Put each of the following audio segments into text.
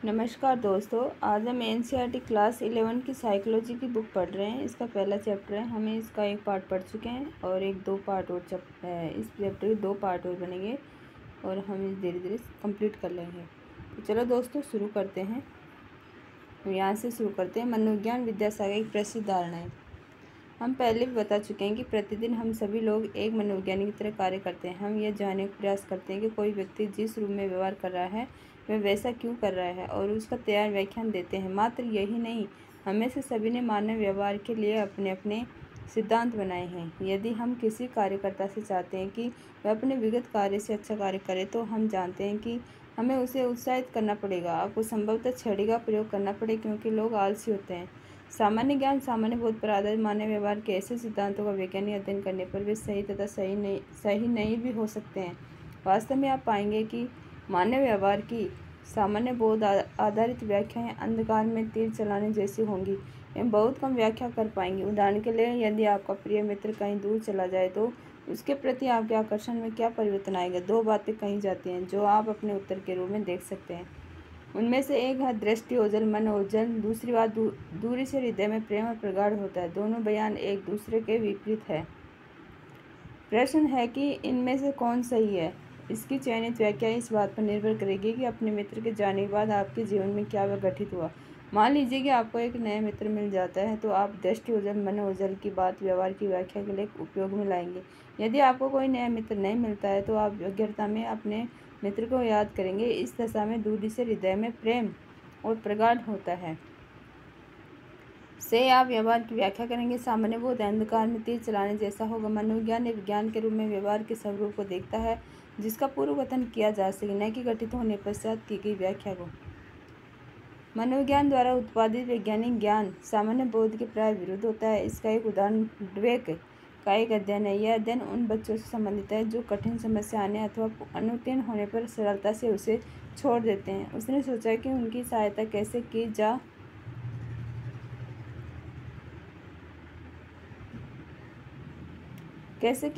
नमस्कार दोस्तों, आज हम एनसीईआरटी क्लास 11 की साइकोलॉजी की बुक पढ़ रहे हैं। इसका पहला चैप्टर है। हमें इसका एक पार्ट पढ़ चुके हैं और दो पार्ट और इस चैप्टर के दो पार्ट और बनेंगे और हम इस धीरे धीरे कंप्लीट कर लेंगे। तो चलो दोस्तों शुरू करते हैं। यहाँ से शुरू करते हैं। मनोविज्ञान विद्यासागर एक प्रसिद्ध धारणा है। हम पहले भी बता चुके हैं कि प्रतिदिन हम सभी लोग एक मनोविज्ञानी की तरह कार्य करते हैं। हम यह जानने का प्रयास करते हैं कि कोई व्यक्ति जिस रूप में व्यवहार कर रहा है वह वैसा क्यों कर रहा है और उसका तैयार व्याख्यान देते हैं। मात्र यही नहीं, हमें से सभी ने मानव व्यवहार के लिए अपने अपने सिद्धांत बनाए हैं। यदि हम किसी कार्यकर्ता से चाहते हैं कि वह अपने विगत कार्य से अच्छा कार्य करे तो हम जानते हैं कि हमें उसे उत्साहित करना पड़ेगा। आपको संभवतः छड़ी का प्रयोग करना पड़े क्योंकि लोग आलसी होते हैं। सामान्य ज्ञान, सामान्य बोध पर आधारित मानव व्यवहार के ऐसे सिद्धांतों का वैज्ञानिक अध्ययन करने पर वे सही तथा सही नहीं भी हो सकते हैं। वास्तव में आप पाएंगे कि मानव व्यवहार की सामान्य बोध आधारित व्याख्याएं अंधकार में तीर चलाने जैसी होंगी एवं बहुत कम व्याख्या कर पाएंगी। उदाहरण के लिए, यदि आपका प्रिय मित्र कहीं दूर चला जाए तो उसके प्रति आपके आकर्षण में क्या परिवर्तन आएगा। दो बातें कही जाती हैं जो आप अपने उत्तर के रूप में देख सकते हैं। उनमें से एक है दृष्टि ओझल, मन ओझल। दूसरी बात दूरी से हृदय में प्रेम और प्रगाढ़ होता है। दोनों बयान एक दूसरे के विपरीत है। प्रश्न है कि इनमें से कौन सही है। इसकी चयनित व्याख्या इस बात पर निर्भर करेगी कि अपने मित्र के जाने के बाद आपके जीवन में क्या वह घटित हुआ। मान लीजिए कि आपको एक नया मित्र मिल जाता है तो आप दृष्टि ओझल, मन ओझल की बात व्यवहार की व्याख्या के लिए उपयोग में लाएंगे। यदि आपको कोई नया मित्र नहीं मिलता है तो आप व्यग्रता में अपने मित्र को याद करेंगे। इस दशा में दूरी से हृदय में प्रेम और प्रगाढ़ होता है से आप व्यवहार की व्याख्या करेंगे। सामान्य बोध अंधकार में तीर चलाने जैसा होगा। मनोविज्ञान ने विज्ञान के रूप में व्यवहार के स्वरूप को देखता है जिसका पूर्व कथन किया जा सके, न कि घटित होने पश्चात की गई व्याख्या को। मनोविज्ञान द्वारा उत्पादित वैज्ञानिक ज्ञान सामान्य बोध के प्राय विरुद्ध होता है। इसका एक उदाहरण ड्वेक का एक अध्ययन है। यह अध्ययन उन बच्चों से संबंधित है जो कठिन समस्या आने अथवा अनुत्तीर्ण होने पर सरलता से उसे छोड़ देते हैं। उसने सोचा कि उनकी सहायता कैसे की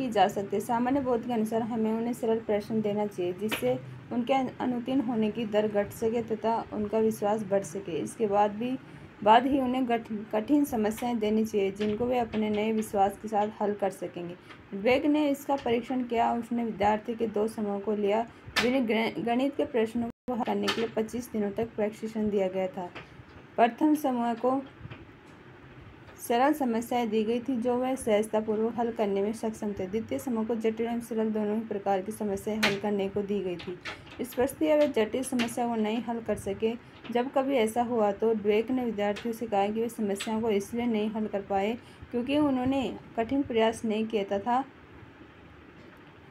जा सकती है। सामान्य बोध के अनुसार हमें उन्हें सरल प्रश्न देना चाहिए जिससे उनके अनुत्तीर्ण होने की दर घट सके तथा उनका विश्वास बढ़ सके। इसके बाद ही उन्हें कठिन समस्याएं देनी चाहिए जिनको वे अपने नए विश्वास के साथ हल कर सकेंगे। ड्वेक ने इसका परीक्षण किया। उसने विद्यार्थी के दो समूहों को लिया जिन्हें गणित के प्रश्नों को हल करने के लिए 25 दिनों तक प्रशिक्षण दिया गया था। प्रथम समूह को सरल समस्याएं दी गई थी जो वह सहजतापूर्वक हल करने में सक्षम थे। द्वितीय समूह को जटिल एवं सरल दोनों ही प्रकार की समस्याएं हल करने को दी गई थी। स्पष्टतः वे जटिल समस्या को नहीं हल कर सके। जब कभी ऐसा हुआ तो ड्वेक ने विद्यार्थियों से कहा कि वे समस्याओं को इसलिए नहीं हल कर पाए क्योंकि उन्होंने कठिन प्रयास नहीं किया तथा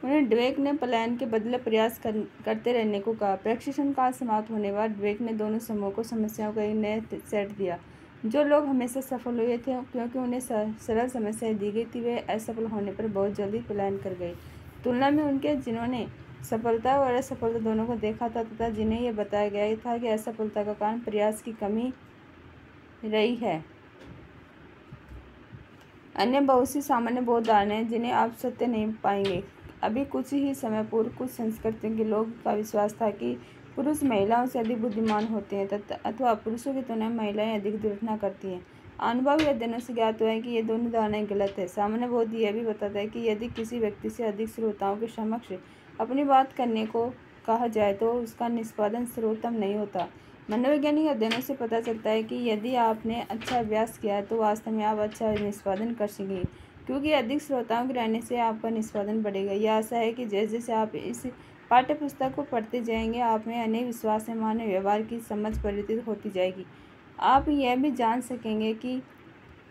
उन्हें ड्वेक ने पलायन के बदले प्रयास करते रहने को कहा। प्रशिक्षण काल समाप्त होने के बाद ड्वेक ने दोनों समूहों को समस्याओं का एक नया सेट दिया। जो लोग हमेशा सफल हुए थे क्योंकि उन्हें सरल समस्याएं दी गई थी, वे असफल होने पर बहुत जल्दी पलायन कर गए, तुलना में उनके जिन्होंने सफलता और असफलता दोनों को देखा था तथा जिन्हें यह बताया गया था कि असफलता का कारण प्रयास की कमी रही है। अन्य बहुत सी सामान्य बोध धारणाएं जिन्हें आप सत्य नहीं पाएंगे। अभी कुछ ही समय पूर्व कुछ संस्कृतियों के लोग का विश्वास था कि पुरुष महिलाओं से अधिक बुद्धिमान होते हैं अथवा पुरुषों की तुलना में महिलाएं अधिक दुर्घटना करती हैं। अनुभवी अध्ययनों से ज्ञात हुआ है कि ये दोनों धारणाएं गलत है। सामान्य बोध यह भी बताता है कि यदि किसी व्यक्ति से अधिक श्रोताओं के समक्ष अपनी बात करने को कहा जाए तो उसका निष्पादन सर्वोत्तम नहीं होता। मनोवैज्ञानिक अध्ययनों से पता चलता है कि यदि आपने अच्छा अभ्यास किया है तो वास्तव में आप अच्छा निष्पादन कर सकेंगे क्योंकि अधिक श्रोताओं के रहने से आपका निष्पादन बढ़ेगा। यह आशा है कि जैसे जैसे आप इस पाठ्य पुस्तक को पढ़ते जाएंगे आप में अनेक विश्वास से मानव व्यवहार की समझ परिवर्तित होती जाएगी। आप यह भी जान सकेंगे कि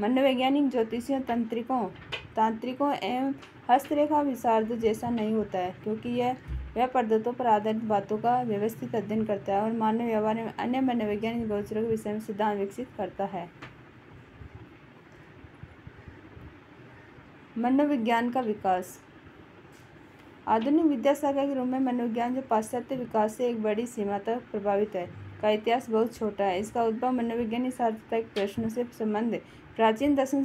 मनोवैज्ञानिक ज्योतिषियों, तांत्रिकों एवं हस्तरेखा विशारदों जैसा नहीं होता है क्योंकि वह पद्धतों पर आधारित बातों का व्यवस्थित अध्ययन करता है और मानव व्यवहार में अन्य मनोवैज्ञानिक गोचरों के विषय में सिद्धांत विकसित करता है। मनोविज्ञान का विकास। आधुनिक विद्याशाखा के रूप में मनोविज्ञान जो पाश्चात्य विकास से एक बड़ी सीमा तक प्रभावित है का इतिहास बहुत छोटा है। इसका उद्भव मनोवैज्ञानिक सार्थक प्रश्नों से संबंध प्राचीन दर्शन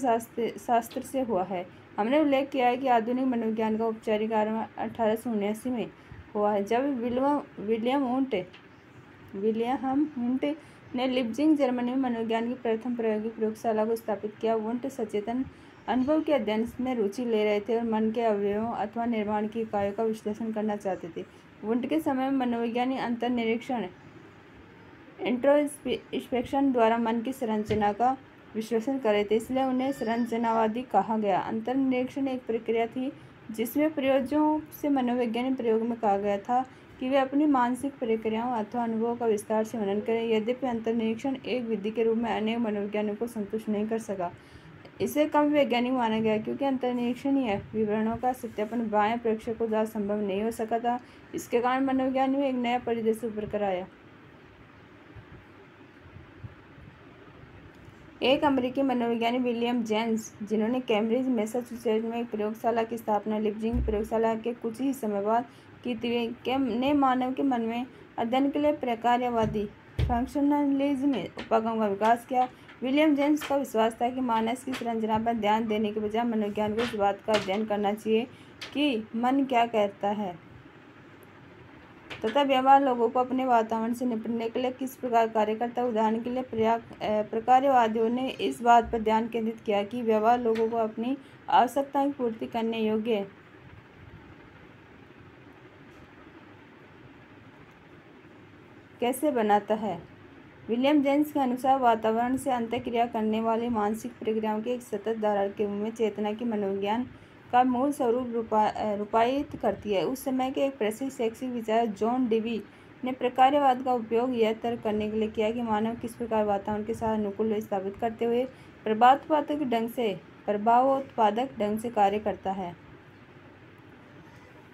शास्त्र से हुआ है। हमने उल्लेख किया है कि आधुनिक मनोविज्ञान का औपचारिक आरंभ 1879 में हुआ है जब विलियम वुंट विलियम वुंट ने लिप्जिंग जर्मनी में मनोविज्ञान की प्रथम प्रायोगिक प्रयोगशाला को स्थापित किया। वुंट सचेतन अनुभव के अध्ययन में रुचि ले रहे थे और मन के अवयवों अथवा निर्माण की इकाइयों का विश्लेषण करना चाहते थे। वुंट के समय में मनोविज्ञानी अंतर्निरीक्षण इंट्रोस्पेक्शन द्वारा मन की संरचना का विश्लेषण कर रहे थे, इसलिए उन्हें संरचनावादी कहा गया। अंतर्निरीक्षण एक प्रक्रिया थी जिसमें प्रयोजों से मनोवैज्ञानिक प्रयोग में कहा गया था कि वे अपनी मानसिक प्रक्रियाओं अथवा अनुभवों का विस्तार से वर्णन करें। यद्यपि अंतर्निरीक्षण एक विधि के रूप में अनेक मनोवैज्ञानिकों को संतुष्ट नहीं कर सका, इसे कम वैज्ञानिक माना गया क्योंकि अंतर्निरीक्षणीय विवरणों का सत्यापन बाह्य प्रेक्षकों द्वारा संभव नहीं हो सका था। इसके कारण मनोविज्ञान में एक नया परिदृश्य उभर कर आया। एक अमेरिकी मनोविज्ञानी विलियम जेम्स, जिन्होंने कैम्ब्रिज मैसाचुसेट्स में एक प्रयोगशाला की स्थापना लिप्जिंग प्रयोगशाला के कुछ ही समय बाद की थी, ने मानव के मन में अध्ययन के लिए प्रकार्यवादी फंक्शनलिज्म उपागम का विकास किया। विलियम जेम्स का विश्वास था कि मानस की संरचना पर ध्यान देने के बजाय मनोविज्ञान को इस बात का अध्ययन करना चाहिए कि मन क्या कहता है तथा व्यवहार लोगों को अपने वातावरण से निपटने के लिए किस प्रकार कार्य करता है। उदाहरण के लिए प्रकार्यवादियों ने इस बात पर ध्यान केंद्रित किया कि व्यवहार लोगों को अपनी आवश्यकताओं की पूर्ति करने योग्य कैसे बनाता है। विलियम जेम्स के अनुसार वातावरण से अंतःक्रिया करने वाली मानसिक प्रक्रियाओं की एक सतत धारा के रूप में चेतना की मनोविज्ञान का मूल स्वरूप रूपायित करती है। उस समय के एक प्रसिद्ध शैक्षिक विचारक जॉन डेवी ने प्रकार्यवाद का उपयोग यह तर्क करने के लिए किया कि मानव किस प्रकार वातावरण के साथ अनुकूल स्थापित करते हुए प्रभावोत्पादक ढंग से कार्य करता है।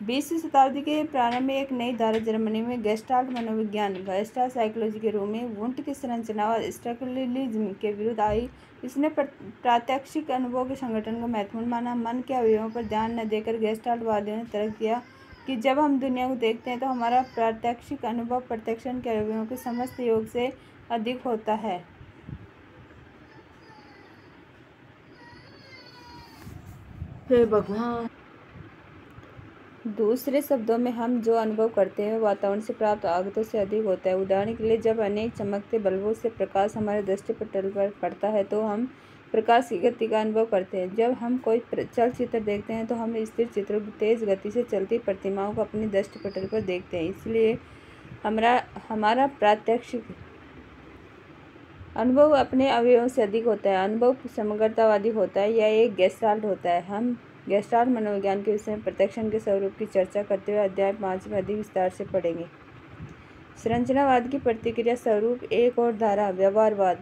20वीं शताब्दी के प्रारंभ में एक नई धारा जर्मनी में गेस्टाल्ट मनोविज्ञान गेस्टाल्ट साइकोलॉजी के रूप में वुंट की संरचनावाद स्ट्रक्चरलिज्म के विरुद्ध आई। इसने प्रात्यक्षिक अनुभव के संगठन को महत्वपूर्ण माना। मन के अवयवों पर ध्यान न देकर गेस्टाल्टवादियों ने तर्क किया कि जब हम दुनिया को देखते हैं तो हमारा प्रात्यक्षिक अनुभव प्रत्यक्षण के अवयवों के समस्त योग से अधिक होता है। हे भगवान। दूसरे शब्दों में हम जो अनुभव करते हैं वातावरण से प्राप्त आगतों से अधिक होता है। उदाहरण के लिए, जब अनेक चमकते बल्बों से प्रकाश हमारे दृष्टिपटल पर पड़ता है तो हम प्रकाश की गति का अनुभव करते हैं। जब हम कोई चलचित्र देखते हैं तो हम स्थिर चित्रों की तेज गति से चलती प्रतिमाओं को अपनी दृष्टिपटल पर देखते हैं। इसलिए हमारा प्रात्यक्षिक अनुभव अपने अवयवों से अधिक होता है। अनुभव समग्रतावादी होता है। यह एक गेस्टाल्ट होता है। हम गेस्टाल्ट मनोविज्ञान के विषय में प्रत्यक्षण के स्वरूप की चर्चा करते हुए अध्याय 5 में अधिक विस्तार से पढ़ेंगे। संरचनावाद की प्रतिक्रिया स्वरूप एक और धारा व्यवहारवाद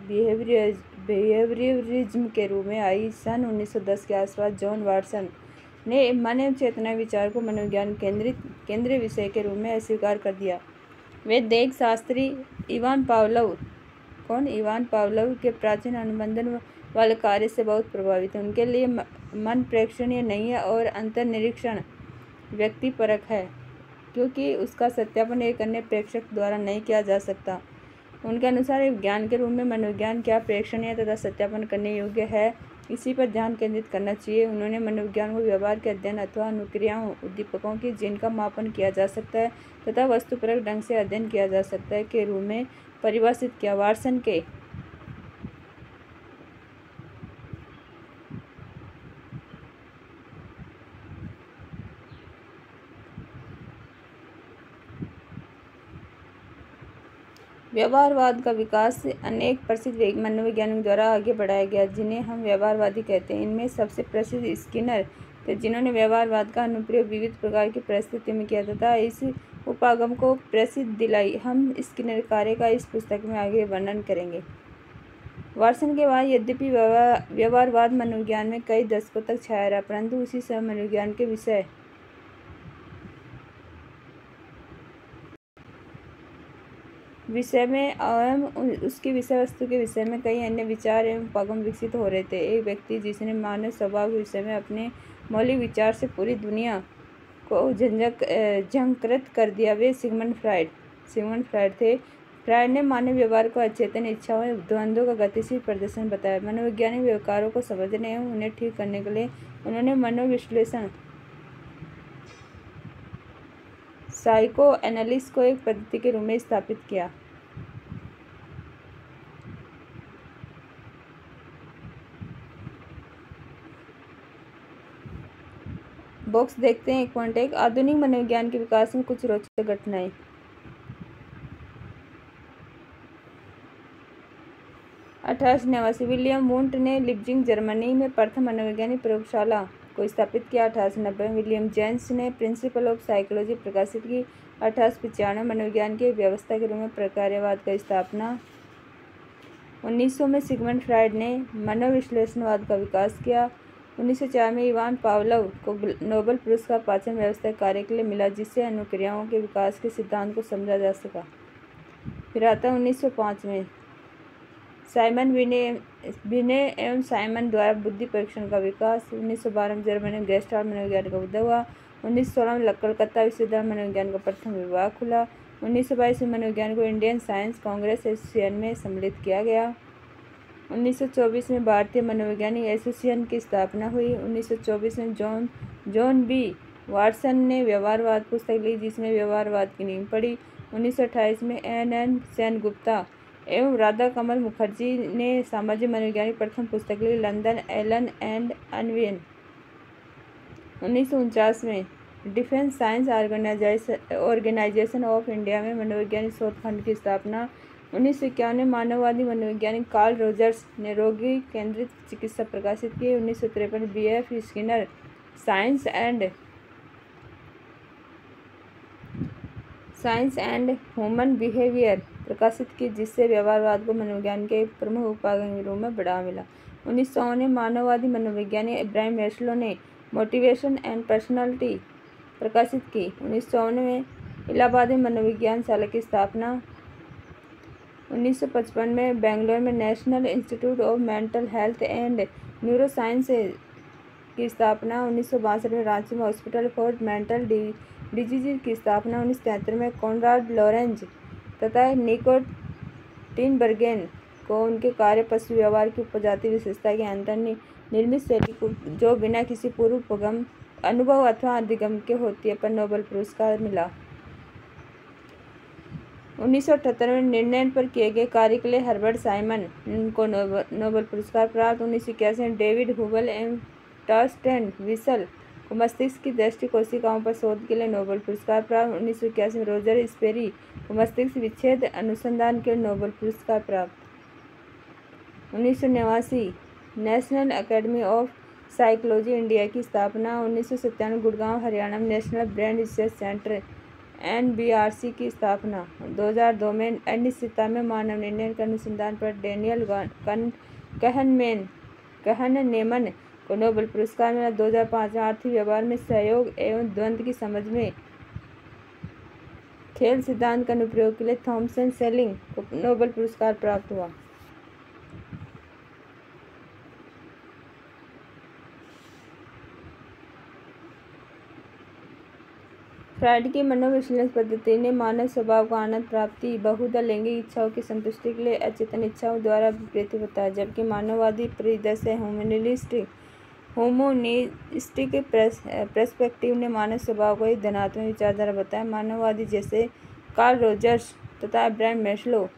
बिहेवियरिज्म के रूप में आई। सन 1910 के आसपास जॉन वाटसन ने मन एवं चेतना विचार को मनोविज्ञान केंद्रीय विषय के रूप में अस्वीकार कर दिया। वे देह शास्त्री इवान पावलोव के प्राचीन अनुबंधन वाले कार्य से बहुत प्रभावित हैं। उनके लिए मन प्रेक्षणीय नहीं है और अंतर्निरीक्षण व्यक्तिपरक है क्योंकि उसका सत्यापन एक अन्य प्रेक्षक द्वारा नहीं किया जा सकता। उनके अनुसार एक ज्ञान के रूप में मनोविज्ञान क्या प्रेक्षणीय तथा सत्यापन करने योग्य है, इसी पर ध्यान केंद्रित करना चाहिए। उन्होंने मनोविज्ञान को व्यवहार के अध्ययन अथवा अनुक्रियाओं उद्दीपकों की जिनका मापन किया जा सकता है तथा वस्तुपरक ढंग से अध्ययन किया जा सकता है के रूप में परिभाषित किया। वाटसन के व्यवहारवाद का विकास अनेक प्रसिद्ध मनोवैज्ञानिकों द्वारा आगे बढ़ाया गया जिन्हें हम व्यवहारवादी कहते हैं। इनमें सबसे प्रसिद्ध स्किनर थे, जिन्होंने व्यवहारवाद का अनुप्रयोग विविध प्रकार की परिस्थितियों में किया तथा इस उपागम को प्रसिद्ध दिलाई। हम स्किनर कार्य का इस पुस्तक में आगे वर्णन करेंगे। वाटसन के बाद यद्यपि व्यवहारवाद मनोविज्ञान में कई दशकों तक छाया रहा, परंतु उसी समय मनोविज्ञान के विषय में एवं उसकी विषय वस्तु के विषय में कई अन्य विचार एवं उपागम विकसित हो रहे थे। एक व्यक्ति जिसने मानव स्वभाव के विषय में अपने मौलिक विचार से पूरी दुनिया को झंकृत कर दिया, वे सिगमंड फ्रायड थे। फ्रायड ने मानव व्यवहार को अचेतन इच्छाओं एवं द्वंद्वों का गतिशील प्रदर्शन बताया। मनोवैज्ञानिक व्यवहारों को समझने एवं उन्हें ठीक करने के लिए उन्होंने मनोविश्लेषण साइको एनालिसिस को एक पद्धति के रूप में स्थापित किया। बॉक्स देखते हैं 1.1 आधुनिक मनोविज्ञान के विकास में कुछ रोचक घटनाएं। 1889 विलियम वुंट ने लिप्जिंग जर्मनी में प्रथम मनोवैज्ञानिक प्रयोगशाला को स्थापित किया। 1890 विलियम जेम्स ने प्रिंसिपल ऑफ साइकोलॉजी प्रकाशित की। 1895 मनोविज्ञान की व्यवस्था के रूप में प्रकार्यवाद का स्थापना। 1900 में सिगमंड फ्रायड ने मनोविश्लेषणवाद का विकास किया। 1904 में इवान पावलोव को नोबेल पुरस्कार पाचन व्यवस्था कार्य के लिए मिला, जिससे अनुक्रियाओं के विकास के सिद्धांत को समझा जा सका। फिर आता 1905 में साइमन विने एवं साइमन द्वारा बुद्धि परीक्षण का विकास। 1912 में जर्मनी में गेस्टाल्ट मनोविज्ञान का उदय हुआ। 1916 में कलकत्ता विश्वविद्यालय मनोविज्ञान का प्रथम विभाग खुला। 1922 में मनोविज्ञान को इंडियन साइंस कांग्रेस एसोसिएशन में सम्मिलित किया गया। 1924 में भारतीय मनोवैज्ञानिक एसोसिएशन की स्थापना हुई। 1924 में जॉन बी वाटसन ने व्यवहारवाद पुस्तक लिखी, जिसमें व्यवहारवाद की नींव पड़ी। 1928 में एन सेनगुप्ता एवं राधा कमल मुखर्जी ने सामाजिक मनोविज्ञान की प्रथम पुस्तक लिखी, लंदन एलन एंड अनविन। 1949 में defence science organisation of India में मनोवैज्ञानिक शोध खंड की स्थापना। 1951 में मानववादी मनोवैज्ञानिक कार्ल रोजर्स ने रोगी केंद्रित चिकित्सा प्रकाशित की। 1953 B.F. Skinner science and human behaviour प्रकाशित की, जिससे व्यवहारवाद को मनोविज्ञान के एक प्रमुख उपागम के रूप में बढ़ावा मिला। 1900 में मानववादी मनोवैज्ञानिक इब्राहिम मैस्लो ने मोटिवेशन एंड पर्सनालिटी प्रकाशित की। 1954 में इलाहाबाद में मनोविज्ञान शाला की स्थापना। 1955 में बेंगलोर में national institute of mental health and neuroscience की स्थापना। 1962 में रांची में हॉस्पिटल फॉर मेंटल डिजीज की स्थापना। 1973 में कॉनराड लॉरेंज तथा निको टिनबर्गेन को उनके कार्य पशु व्यवहार की उपजाति विशेषता के अंतर्निर्मित शैली को जो बिना किसी पूर्व अनुभव अथवा अधिगम के होती है पर नोबेल पुरस्कार मिला। 1978 में निर्णय पर किए गए कार्य के लिए हर्बर्ट साइमन को नोबेल पुरस्कार प्राप्त। 1981 में डेविड हुबल एवं टॉर्स्टेन विसल को मस्तिष्क की दृष्टि कोशिकाओं पर शोध के लिए नोबेल पुरस्कार प्राप्त। 1981 में रोजर स्पेरी को मस्तिष्क विच्छेद अनुसंधान के लिए नोबेल पुरस्कार प्राप्त। 1989 national academy of psychology India की स्थापना। 1997 गुड़गांव हरियाणा में national brain research centre NBRC की स्थापना। 2002 में अनिश्चितता में मानव निर्णय के अनुसंधान पर डेनियल कहननेमन को नोबेल पुरस्कार मिला। 2005 में आर्थिक व्यवहार में सहयोग एवं द्वंद्व की समझ में खेल सिद्धांत का अनुप्रयोग के लिए थॉमसन सेलिंग को नोबेल पुरस्कार प्राप्त हुआ। फ्रायड की मनोविश्लेषण पद्धति ने मानव स्वभाव को आनंद प्राप्ति, बहुधा लैंगिक इच्छाओं की संतुष्टि के लिए अचेतन इच्छाओं द्वारा विपरीत बताया, जबकि मानववादी परिदृश्य ह्यूमनिस्टिक पर्सपेक्टिव ने मानव स्वभाव को एक धनात्मक विचारधारा बताया। मानववादी जैसे कार्ल रोजर्स तथा इब्राहिम मैस्लो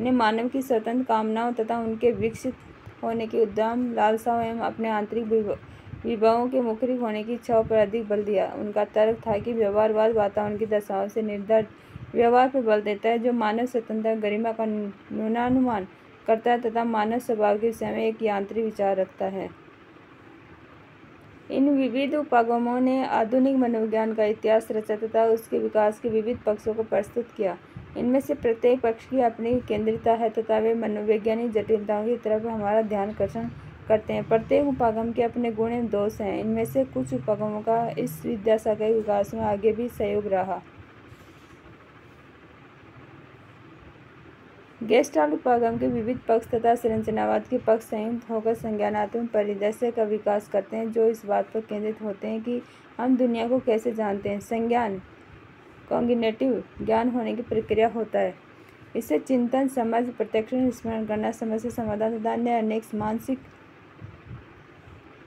ने मानव की स्वतंत्र कामनाओं तथा उनके विकसित होने की उद्यम लालसाओं एवं अपने आंतरिक विभवों के मुखरित होने की इच्छाओं पर अधिक बल दिया। उनका तर्क था कि व्यवहारवाद वातावरण की दशाओं से निर्धारित व्यवहार पर बल देता है, जो मानव स्वतंत्रता गरिमा का न्यूनानुमान करता है तथा मानव स्वभाव के विषय में एक यांत्रिक विचार रखता है। इन विविध उपागमों ने आधुनिक मनोविज्ञान का इतिहास रचा तथा उसके विकास के विविध पक्षों को प्रस्तुत किया। इनमें से प्रत्येक पक्ष की अपनी केंद्रितता है तथा वे मनोवैज्ञानिक जटिलताओं की तरफ हमारा ध्यान आकर्षण करते हैं। प्रत्येक उपागम के अपने गुण एवं दोष हैं। इनमें से कुछ उपागमों का इस विद्याशाखा के विकास में आगे भी सहयोग रहा। गेस्टाल्ट उपागम के विविध पक्ष तथा संरचनावाद के पक्ष संयुक्त होकर संज्ञानात्मक परिदृश्य का विकास करते हैं, जो इस बात पर केंद्रित होते हैं कि हम दुनिया को कैसे जानते हैं। संज्ञान कॉग्निटिव ज्ञान होने की प्रक्रिया होता है। इससे चिंतन, समझ, प्रत्यक्ष स्मरण करना, समस्या समाधान तथा अन्य अनेक मानसिक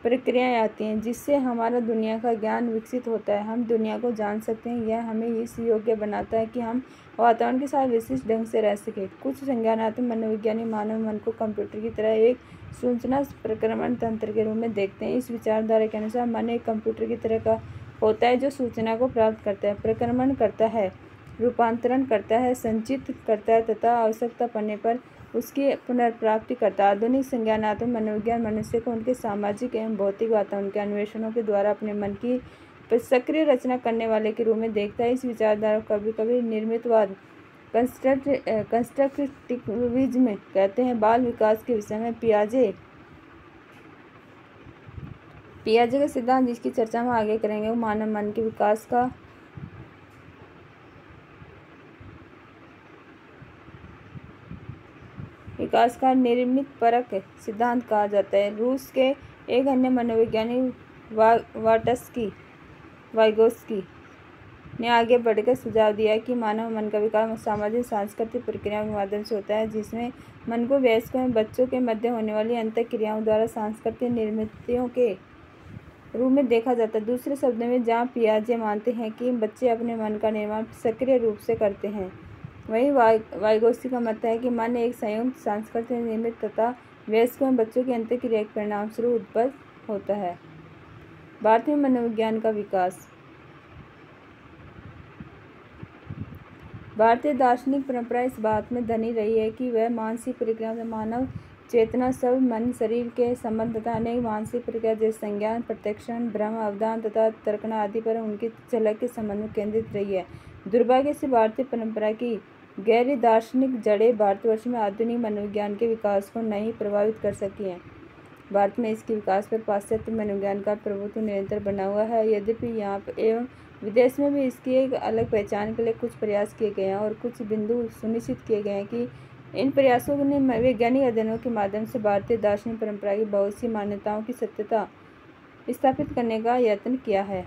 प्रक्रियाएं आती हैं, जिससे हमारा दुनिया का ज्ञान विकसित होता है। हम दुनिया को जान सकते हैं। यह हमें इस योग्य बनाता है कि हम वातावरण के साथ विशिष्ट ढंग से रह सके। कुछ संज्ञानात्मक मनोविज्ञानी मानव मन को कंप्यूटर की तरह एक सूचना प्रक्रमण तंत्र के रूप में देखते हैं। इस विचारधारा के अनुसार मन एक कंप्यूटर की तरह का होता है जो सूचना को प्राप्त करता है, प्रक्रमण करता है, रूपांतरण करता है, संचित करता है तथा आवश्यकता पड़ने पर उसकी पुनर्प्राप्ति करता है। आधुनिक संज्ञानात्मक मनोविज्ञान मनुष्य को उनके सामाजिक एवं भौतिक वातावरण के अन्वेषणों के द्वारा अपने मन की सक्रिय रचना करने वाले के रूप में देखता है। इस विचारधारा को कभी कभी निर्मितवाद कंस्ट्रक्टिविज्म कहते हैं। बाल विकास के विषय में पियाजे का सिद्धांत, जिसकी चर्चा हम आगे करेंगे, वो मानव मन के विकास का निर्मित परक सिद्धांत कहा जाता है। रूस के एक अन्य मनोविज्ञानी वाइगोस्की ने आगे बढ़कर सुझाव दिया कि मानव मन का विकास सामाजिक सांस्कृतिक प्रक्रियाओं के माध्यम से होता है, जिसमें मन को वयस्कों एवं बच्चों के मध्य होने वाली अंतर क्रियाओं द्वारा सांस्कृतिक निर्मितियों के रूप में देखा जाता है। दूसरे शब्दों में, जहाँ पियाजे मानते हैं कि बच्चे अपने मन का निर्माण सक्रिय रूप से करते हैं, वहीं वाइगोस्की का मत है कि मन एक संयुक्त सांस्कृतिक निर्मित तथा वयस्कों एवं बच्चों की अंतर क्रिया के परिणाम स्वरूप उत्पन्न होता है। भारतीय मनोविज्ञान का विकास। भारतीय दार्शनिक परंपरा इस बात में धनी रही है कि वह मानसिक प्रक्रिया में मानव चेतना, सब, मन, शरीर के संबंध तथा अनेक मानसिक प्रक्रिया जैसे संज्ञान, प्रत्यक्षण, भ्रम, अवधान तथा तर्कण आदि पर उनकी झलक के संबंध में केंद्रित रही है। दुर्भाग्य से भारतीय परंपरा की गहरी दार्शनिक जड़ें भारतवर्ष में आधुनिक मनोविज्ञान के विकास को नहीं प्रभावित कर सकी हैं। भारत में इसके विकास पर पाश्चात्य मनोविज्ञान का प्रभुत्व निरंतर बना हुआ है। यद्यपि यहाँ पर एवं विदेश में भी इसकी एक अलग पहचान के लिए कुछ प्रयास किए गए हैं और कुछ बिंदु सुनिश्चित किए गए हैं कि इन प्रयासों ने वैज्ञानिक अध्ययनों के माध्यम से भारतीय दार्शनिक परंपरा की बहुत सी मान्यताओं की सत्यता स्थापित करने का यत्न किया है।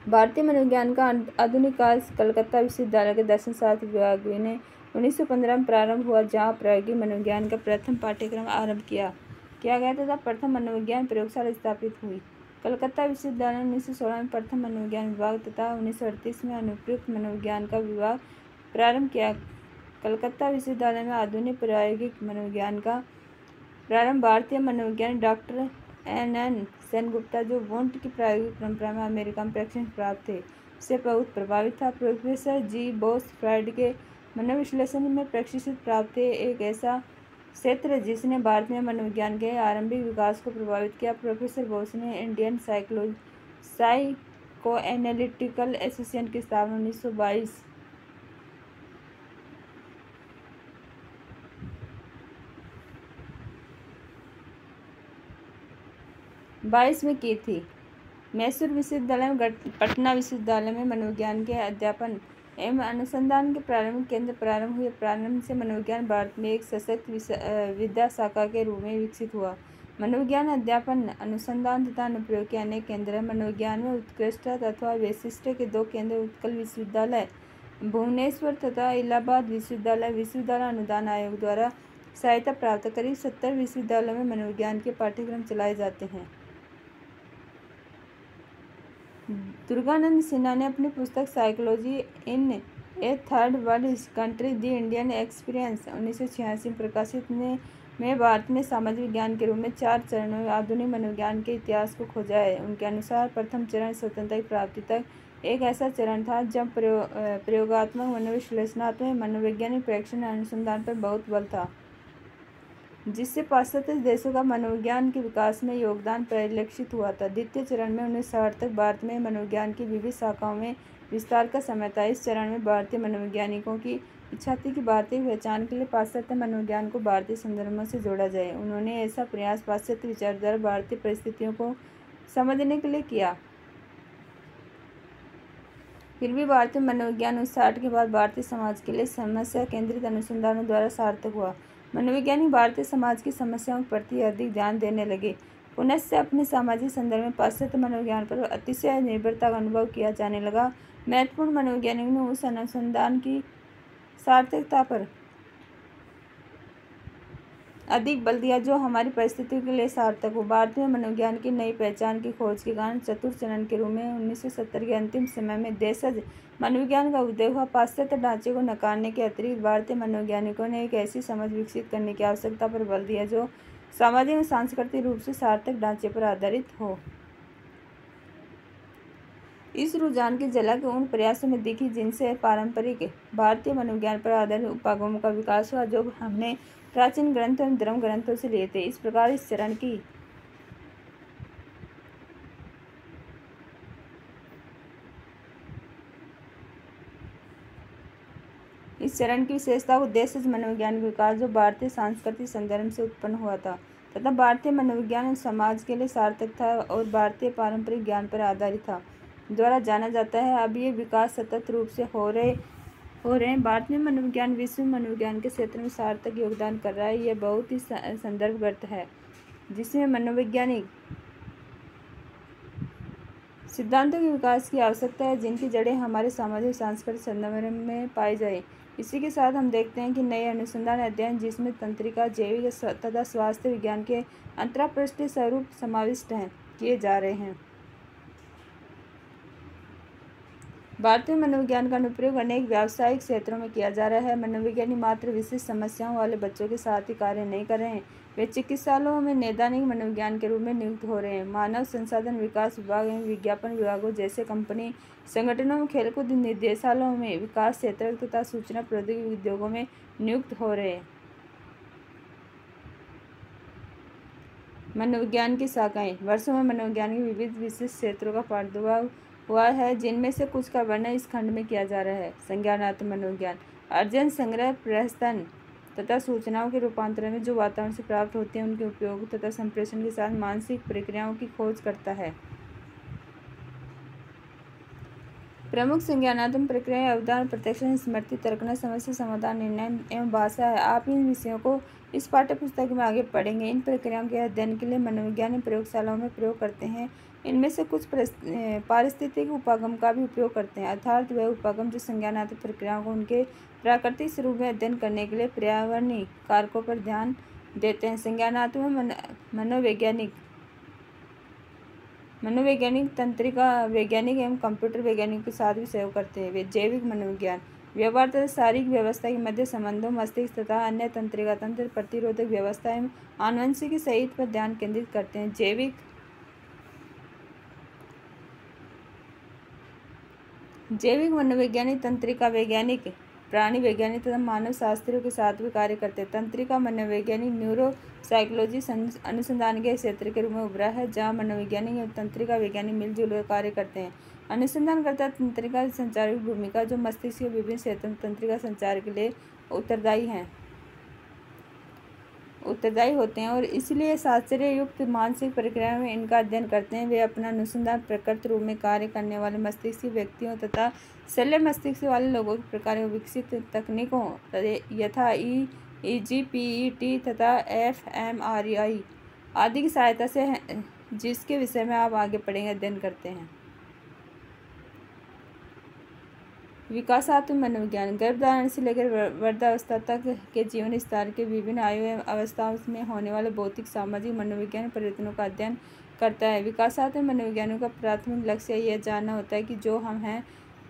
भारतीय मनोविज्ञान का आधुनिक काल कलकत्ता विश्वविद्यालय के दर्शन शास्त्र विभाग ने 1915 में प्रारंभ हुआ, जहाँ प्रायोगिक मनोविज्ञान का प्रथम पाठ्यक्रम आरंभ किया गया तथा प्रथम मनोविज्ञान प्रयोगशाला स्थापित हुई। कलकत्ता विश्वविद्यालय ने 1916 में प्रथम मनोविज्ञान विभाग तथा 1938 में अनुप्रयुक्त मनोविज्ञान का विभाग प्रारंभ किया। कलकत्ता विश्वविद्यालय में आधुनिक प्रायोगिक मनोविज्ञान का प्रारंभ भारतीय मनोविज्ञानी डॉक्टर N.N. सेनगुप्ता, जो वुंट की प्रायोगिक परंपरा में अमेरिका में प्रशिक्षण प्राप्त थे, से बहुत प्रभावित था। प्रोफेसर जी बोस फ्राइड के मनोविश्लेषण में प्रशिक्षण प्राप्त थे, एक ऐसा क्षेत्र जिसने भारत में मनोविज्ञान के आरंभिक विकास को प्रभावित किया। प्रोफेसर बोस ने इंडियन साइकोएनालिटिकल एसोसिएशन की स्थापना 1922 में की थी। मैसूर विश्वविद्यालय में पटना विश्वविद्यालय में मनोविज्ञान के अध्यापन एवं अनुसंधान के प्रारंभिक केंद्र प्रारंभ हुए। प्रारंभ से मनोविज्ञान भारत में एक सशक्त विद्या शाखा के रूप में विकसित हुआ। मनोविज्ञान अध्यापन, अनुसंधान तथा अनुप्रयोग के अनेक केंद्र हैं। मनोविज्ञान में उत्कृष्टता अथवा वैशिष्ट्य के दो केंद्र उत्कल विश्वविद्यालय भुवनेश्वर तथा इलाहाबाद विश्वविद्यालय अनुदान आयोग द्वारा सहायता प्राप्त करीब 70 विश्वविद्यालयों में मनोविज्ञान के पाठ्यक्रम चलाए जाते हैं। दुर्गानंद सिन्हा ने अपनी पुस्तक psychology in A third world country the Indian experience 1986 में प्रकाशित में भारत में सामाजिक विज्ञान के रूप में 4 चरणों में आधुनिक मनोविज्ञान के इतिहास को खोजा है। उनके अनुसार प्रथम चरण स्वतंत्रता की प्राप्ति तक एक ऐसा चरण था जब प्रयोगात्मक मनोविश्लेषणात्मक मनोवैज्ञानिक परीक्षण अनुसंधान पर बहुत बल था, जिससे पाश्चात्य देशों का मनोविज्ञान के विकास में योगदान परिलक्षित हुआ था। द्वितीय चरण में 1960 तक भारत में मनोविज्ञान की विविध शाखाओं में विस्तार का समय था। इस चरण में भारतीय मनोवैज्ञानिकों की इच्छा थी कि भारतीय पहचान के लिए पाश्चात्य मनोविज्ञान को भारतीय संदर्भों से जोड़ा जाए। उन्होंने ऐसा प्रयास पाश्चात्य विचारधारा भारतीय परिस्थितियों को समझने के लिए किया। फिर भी भारतीय मनोविज्ञान 1960 के बाद भारतीय समाज के लिए समस्या केंद्रित अनुसंधानों द्वारा सार्थक हुआ। मनोवैज्ञानिक भारतीय समाज की समस्याओं के प्रति अधिक ध्यान देने लगे। पुनश्च अपने सामाजिक संदर्भ में पाश्चात्य मनोविज्ञान पर अतिशय निर्भरता का अनुभव किया जाने लगा। महत्वपूर्ण मनोवैज्ञानिकों ने उस अनुसंधान की सार्थकता पर अधिक बल दिया जो हमारी परिस्थितियों के लिए सार्थक हो। भारतीय मनोविज्ञान की नई पहचान की खोज के कारण चतुर्थ चरण के रूप में 1970 के अंतिम समय में देशज मनोविज्ञान का उदय हुआ। पाश्चात्य ढांचे को नकारने के अतिरिक्त भारतीय मनोवैज्ञानिकों ने एक ऐसी समझ विकसित करने की आवश्यकता पर बल दिया जो सामाजिक और सांस्कृतिक रूप से सार्थक ढांचे पर आधारित हो। इस रुझान की झलक उन प्रयासों में दिखी जिनसे पारंपरिक भारतीय मनोविज्ञान पर आधारित उपागमों का विकास हुआ जो हमने प्राचीन ग्रंथों एवं धर्म ग्रंथों से लिए थे। इस प्रकार इस चरण की विशेषता को देशज मनोविज्ञान का विकास जो भारतीय सांस्कृतिक संदर्भ से उत्पन्न हुआ था तथा भारतीय मनोविज्ञान समाज के लिए सार्थक था और भारतीय पारंपरिक ज्ञान पर आधारित था द्वारा जाना जाता है। अब ये विकास सतत रूप से हो रहे हैं। भारतीय मनोविज्ञान विश्व मनोविज्ञान के क्षेत्र में सार्थक योगदान कर रहा है। यह बहुत ही संदर्भगत है जिसमें मनोवैज्ञानिक सिद्धांतों के विकास की आवश्यकता है जिनकी जड़ें हमारे सामाजिक सांस्कृतिक संदर्भ में पाई जाए। इसी के साथ हम देखते हैं कि नए अनुसंधान अध्ययन जिसमें तंत्रिका जैविक तथा स्वास्थ्य विज्ञान के अंतरापृष्ठीय स्वरूप समाविष्ट हैं किए जा रहे हैं। भारतीय मनोविज्ञान का अनुप्रयोग अनेक व्यावसायिक क्षेत्रों में किया जा रहा है। मनोविज्ञानी मात्र विशिष्ट समस्याओं वाले बच्चों के साथ ही कार्य नहीं कर रहे हैं, वे चिकित्सालयों में नैदानिक मनोविज्ञान के रूप में नियुक्त हो रहे हैं। मानव संसाधन विकास विभाग एवं विज्ञापन विभागों जैसे कंपनी संगठनों में खेलकूद निर्देशालयों में विकास क्षेत्र तथा सूचना प्रौद्योगिकी उद्योगों में नियुक्त हो रहे हैं। मनोविज्ञान की शाखाएं वर्षों में मनोविज्ञान के विविध विशिष्ट क्षेत्रों का प्रादुर्भाव हुआ है जिनमें से कुछ का वर्णन इस खंड में किया जा रहा है। संज्ञानात्मक मनोविज्ञान अर्जन संग्रह प्रहसन तथा सूचनाओं के रूपांतरण में जो वातावरण से प्राप्त होते हैं उनके उपयोग तथा संप्रेषण के साथ मानसिक प्रक्रियाओं की खोज करता है। प्रमुख संज्ञानात्मक प्रक्रियाएं अवधारण प्रत्यक्ष स्मृति तर्कना समस्या समाधान निर्णय एवं भाषा है। आप इन विषयों को इस पाठ्य पुस्तक में आगे पढ़ेंगे। इन प्रक्रियाओं के अध्ययन के लिए मनोविज्ञानी प्रयोगशालाओं में प्रयोग करते हैं। इनमें से कुछ पारिस्थितिक उपागम का भी उपयोग करते हैं अर्थात वह उपागम जो संज्ञानात्मक प्रक्रियाओं को उनके प्राकृतिक स्वरूप में अध्ययन करने के लिए पर्यावरणीय कारकों पर ध्यान देते हैं। संज्ञानात्मक मनोवैज्ञानिक तंत्रिका वैज्ञानिक एवं कंप्यूटर वैज्ञानिक के साथ भी सहयोग करते हैं। वे जैविक मनोविज्ञान व्यवहार तथा शारीरिक व्यवस्था के मध्य संबंधों मस्तिष्क तथा अन्य तंत्रिका तंत्र प्रतिरोधक व्यवस्था एवं आनुवंशिकी सहित पर ध्यान केंद्रित करते हैं। जैविक मनोवैज्ञानिक तंत्रिका वैज्ञानिक प्राणी वैज्ञानिक तथा मानव शास्त्रियों के साथ भी कार्य करते हैं। तंत्रिका मनोवैज्ञानिक न्यूरोसाइकोलॉजी अनुसंधान के क्षेत्र के रूप में उभरा है जहां मनोवैज्ञानिक एवं तंत्रिका वैज्ञानिक मिलजुल कर कार्य करते हैं। अनुसंधानकर्ता तंत्रिका संचार की भूमिका जो मस्तिष्क के विभिन्न क्षेत्रों में तंत्रिका संचार के लिए उत्तरदायी होते हैं और इसलिए शास्त्रीय युक्त मानसिक प्रक्रियाओं में इनका अध्ययन करते हैं। वे अपना अनुसंधान प्रकृत रूप में कार्य करने वाले मस्तिष्क व्यक्तियों तथा शल्य मस्तिष्क वाले लोगों के प्रकार विकसित तकनीकों यथा EEG, PET तथा fMRI आदि की सहायता से जिसके विषय में आप आगे पढ़ेंगे अध्ययन करते हैं। विकासात्मक मनोविज्ञान गर्भधारण से लेकर वृद्धावस्था तक के जीवन स्तर के विभिन्न आयु एवं अवस्थाओं में होने वाले भौतिक सामाजिक मनोविज्ञान परिवर्तनों का अध्ययन करता है। विकासात्मक मनोविज्ञानियों का प्राथमिक लक्ष्य यह जानना होता है कि जो हम हैं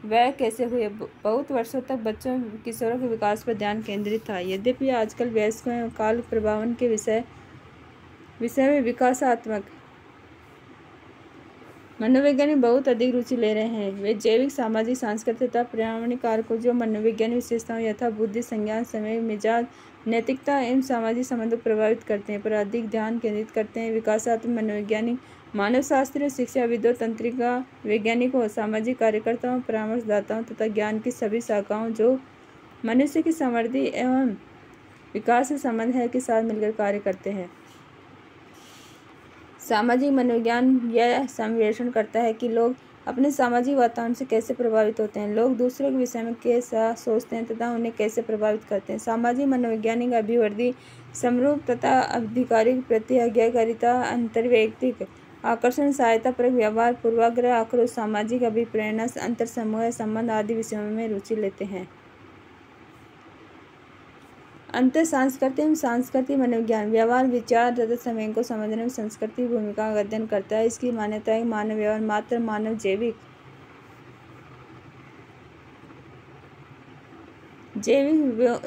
वह कैसे हुए। बहुत वर्षों तक बच्चों किशोरों के विकास पर ध्यान केंद्रित था। यद्यपि आजकल वयस्कों एवं काल प्रभावन के विषय में विकासात्मक मनोवैज्ञानिक बहुत अधिक रुचि ले रहे हैं। वे जैविक सामाजिक सांस्कृतिक तथा पर्यावरणीय कारकों जो मनोवैज्ञानिक विशेषताओं यथा बुद्धि संज्ञान समय मिजाज नैतिकता एवं सामाजिक संबंधों को प्रभावित करते हैं पर अधिक ध्यान केंद्रित करते हैं। विकासात्मक मनोवैज्ञानिक मानवशास्त्रियों शिक्षाविदों तंत्रिका वैज्ञानिकों सामाजिक कार्यकर्ताओं परामर्शदाताओं तथा ज्ञान की सभी शाखाओं जो मनुष्य की समृद्धि एवं विकास से संबंध है के साथ मिलकर कार्य करते हैं। सामाजिक मनोविज्ञान यह सम्प्रेषण करता है कि लोग अपने सामाजिक वातावरण से कैसे प्रभावित होते हैं, लोग दूसरों के विषय में कैसा सोचते हैं तथा उन्हें कैसे प्रभावित करते हैं। सामाजिक मनोवैज्ञानिक अभिवृद्धि समरूप तथा अधिकारिक प्रति आज्ञाकारिता अंतर्वैयक्तिक आकर्षण सहायतापरक व्यवहार पूर्वाग्रह आक्रोश सामाजिक अभिप्रेरणा अंतर समूह संबंध आदि विषयों में रुचि लेते हैं। अंतर सांस्कृतिक एवं सांस्कृतिक मनोविज्ञान व्यवहार, विचार तथा समय को समझने में संस्कृति भूमिका का अध्ययन करता है। इसकी मान्यता है मानव व्यवहार मात्र मानव जैविक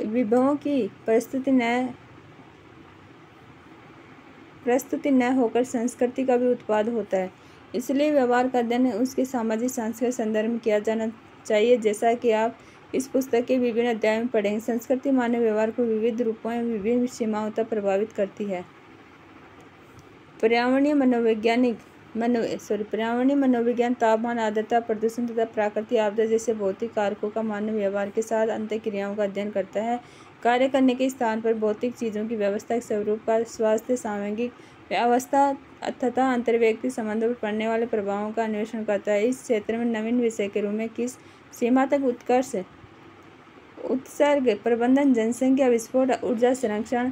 विभवों की प्रस्तुति न होकर संस्कृति का भी उत्पाद होता है। इसलिए व्यवहार का अध्ययन उसके सामाजिक सांस्कृतिक संदर्भ में किया जाना चाहिए। जैसा कि आप इस पुस्तक के विभिन्न अध्याय में पढ़ेंगे, संस्कृति मानव व्यवहार को विविध रूपों में विभिन्न सीमाओं तक प्रभावित करती है। पर्यावरणीय मनोविज्ञान तापमान, आर्द्रता, प्रदूषण तथा प्राकृतिक आपदा जैसे भौतिक कारकों का मानव व्यवहार के साथ अंतःक्रियाओं का अध्ययन करता है। कार्य करने के स्थान पर भौतिक चीज़ों की व्यवस्था के स्वरूप का, स्वास्थ्य, सामूहिक व्यवस्था तथा अंतर्व्यक्ति संबंधों पर पड़ने वाले प्रभावों का अन्वेषण करता है। इस क्षेत्र में नवीन विषय के रूप में किस सीमा तक उत्सर्ग प्रबंधन, जनसंख्या विस्फोट, ऊर्जा संरक्षण,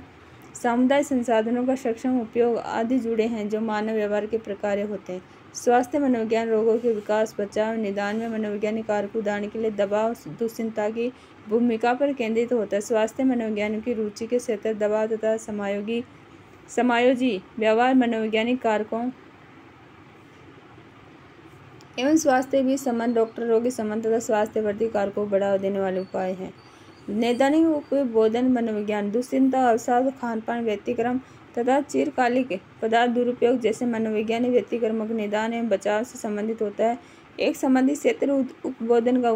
सामुदायिक संसाधनों का सक्षम उपयोग आदि जुड़े हैं, जो मानव व्यवहार के प्रकार होते हैं। स्वास्थ्य मनोविज्ञान रोगों के विकास, बचाव, निदान में मनोवैज्ञानिक कारक, उदाहरण के लिए दबाव, दुश्चिंता की भूमिका पर केंद्रित होता है। स्वास्थ्य मनोविज्ञान की रुचि के क्षेत्र दबाव तथा समायोजी व्यवहार मनोवैज्ञानिक कारकों एवं स्वास्थ्य के बीच संबंध, डॉक्टर रोगी संबंध तथा स्वास्थ्य वर्धी कारकों को बढ़ावा देने वाले उपाय हैं। नैदानिक उपबोधन मनोविज्ञान दुश्चिंता, अवसाद, खानपान, व्यतिक्रम तथा चिरकालिक पदार्थ दुरुपयोग जैसे मनोवैज्ञानिक व्यतिक्रमों के निदान एवं बचाव से संबंधित होता है। एक संबंधित क्षेत्र उपबोधन का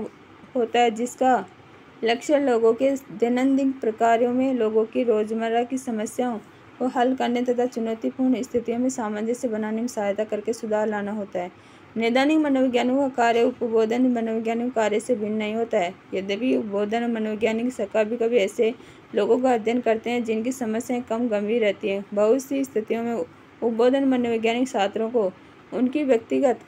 होता है, जिसका लक्ष्य लोगों के दैनंदिन प्रकारों में लोगों की रोजमर्रा की समस्याओं को हल करने तथा चुनौतीपूर्ण स्थितियों में सामंजस्य बनाने में सहायता करके सुधार लाना होता है। नैदानिक मनोविज्ञानियों का कार्य उपबोधन मनोविज्ञानिक कार्य से भिन्न नहीं होता है। यद्यपि उपबोधन मनोवैज्ञानिक कभी कभी ऐसे लोगों का अध्ययन करते हैं जिनकी समस्याएं कम गंभीर रहती हैं। बहुत सी स्थितियों में उपबोधन मनोवैज्ञानिक छात्रों को उनकी व्यक्तिगत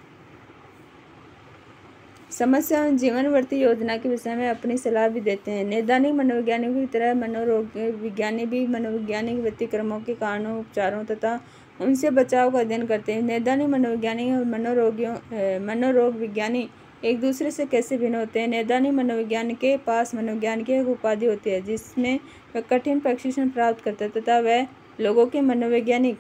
समस्या और जीवनवर्ती योजना के विषय में अपनी सलाह भी देते हैं। नैदानिक मनोवैज्ञानिकों की तरह मनोरोग विज्ञानी भी मनोवैज्ञानिक व्यतिक्रमों के कारणों, उपचारों तथा उनसे बचाव का अध्ययन करते हैं। नैदानिक मनोवैज्ञानिक और मनोरोग विज्ञानी एक दूसरे से कैसे भिन्न होते हैं। नैदानिक मनोविज्ञान के पास मनोविज्ञान की एक उपाधि होती है, जिसमें वह कठिन प्रशिक्षण प्राप्त करता है तथा वह लोगों के मनोवैज्ञानिक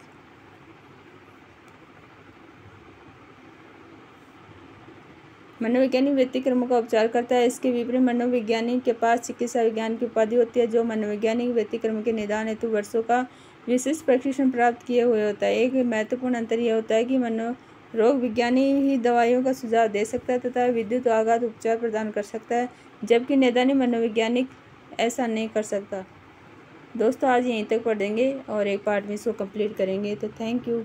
व्यतिक्रमों का उपचार करता है। इसके विपरीत मनोविज्ञानी के पास चिकित्सा विज्ञान की उपाधि होती है, जो मनोवैज्ञानिक व्यतिक्रम के निदान हेतु वर्षों का विशिष्ट प्रशिक्षण प्राप्त किए हुए होता है। एक महत्वपूर्ण अंतर यह होता है कि मनोरोग विज्ञानी ही दवाइयों का सुझाव दे सकता है तथा विद्युत आघात उपचार प्रदान कर सकता है, जबकि नैदानिक मनोवैज्ञानिक ऐसा नहीं कर सकता। दोस्तों, आज यहीं तक पढ़ेंगे और एक पार्ट में इसको कंप्लीट करेंगे। तो थैंक यू।